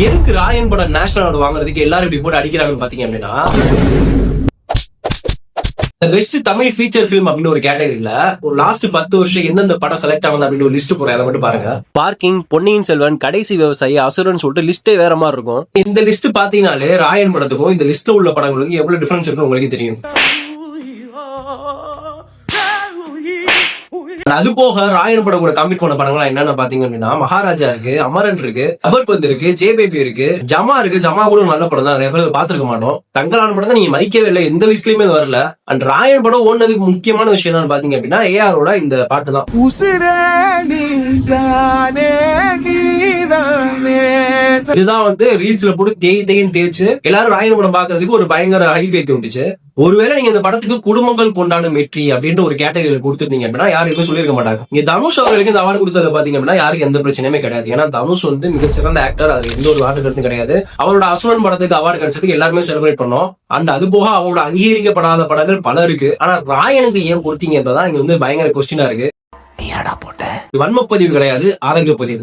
எதுக்கு ராயன் படம் national award வாங்குறதுக்கு எல்லாரும் இப்படி போட்டு அடிக்கிறாங்கன்னு பாத்தீங்க அப்படின்னா, பெஸ்ட் தமிழ் ஃபீச்சர் பிலிம் அப்படின்னு ஒரு கேட்டகரியில ஒரு லாஸ்ட் 10 வருஷம் எந்தெந்த படம் செலக்ட் ஆகுது அப்படின்னு ஒரு லிஸ்ட் போறேன். அதை மட்டும் பாருங்க. பார்க்கிங், பொன்னியின் செல்வன், கடைசி விவசாயி, அசுரன் சொல்லிட்டு லிஸ்டே வேற மாதிரி இருக்கும். இந்த லிஸ்ட் பாத்தீங்கன்னாலே ராயன் படத்துக்கும் இந்த லிஸ்ட்ல உள்ள படங்களுக்கு எவ்வளவு டிஃபரன்ஸ் இருக்கு உங்களுக்கு தெரியும். அது போக ராயன் படம் கூட கம்மிட் பண்ண படங்கள் என்னன்னு பாத்தீங்க அப்படின்னா, மகாராஜா இருக்கு, அமரன் இருக்கு, அபர்பந்த் இருக்கு, ஜே பேபி இருக்கு, ஜமா இருக்கு. ஜமா கூட ஒரு நல்ல படம் தான், நிறைய பேர் பாத்துருக்க மாட்டோம். தங்கலான படம் தான் நீங்க மதிக்கவே இல்லை, எந்த லிஸ்ட்லயுமே வரல. அண்ட் ராயன் படம் ஓடுனதுக்கு முக்கியமான விஷயம் என்னன்னு பாத்தீங்க அப்படின்னா, ஏஆரோட இந்த பாட்டு தான். இதுதான் வந்து ரீல்ஸ்ல போட்டு தேய்ன்னு தேய்ச்சு எல்லாரும் ராயன் படம் பாக்குறதுக்கு ஒரு பயங்கர ஹைப் ஏத்தி விட்டுச்சு. ஒருவேளை நீங்க இந்த படத்துக்கு குடும்பங்கள் கொண்டாடும் வெற்றி அப்படின்ற ஒரு கேட்டகரியில கொடுத்துருந்தீங்க அப்படின்னா யாரும் எதுவும் சொல்லியிருக்க மாட்டாங்க. இங்க தனுஷ் அவர்களுக்கு இந்த அவார்டு கொடுத்தது பாத்தீங்க அப்படின்னா யாருக்கு எந்த பிரச்சனையுமே கிடையாது. ஏன்னா தனுஷ் வந்து மிக சிறந்த ஆக்டர், அதுல எந்த ஒரு வார்த்தை கருத்தும் கிடையாது. அவரோட அசுரன் படத்துக்கு அவார்டு கிடைச்சதுக்கு எல்லாருமே செலிப்ரேட் பண்ணோம். அண்ட் அது போக அவரோட அங்கீகரிக்கப்படாத படங்கள் பல இருக்கு. ஆனா ராயனுக்கு ஏன் கொடுத்தீங்கன்றதான் இங்க வந்து பயங்கர கொஸ்டினா இருக்கு. வன்மப்பதிவு கிடையாது, ஆதங்க பதிவு.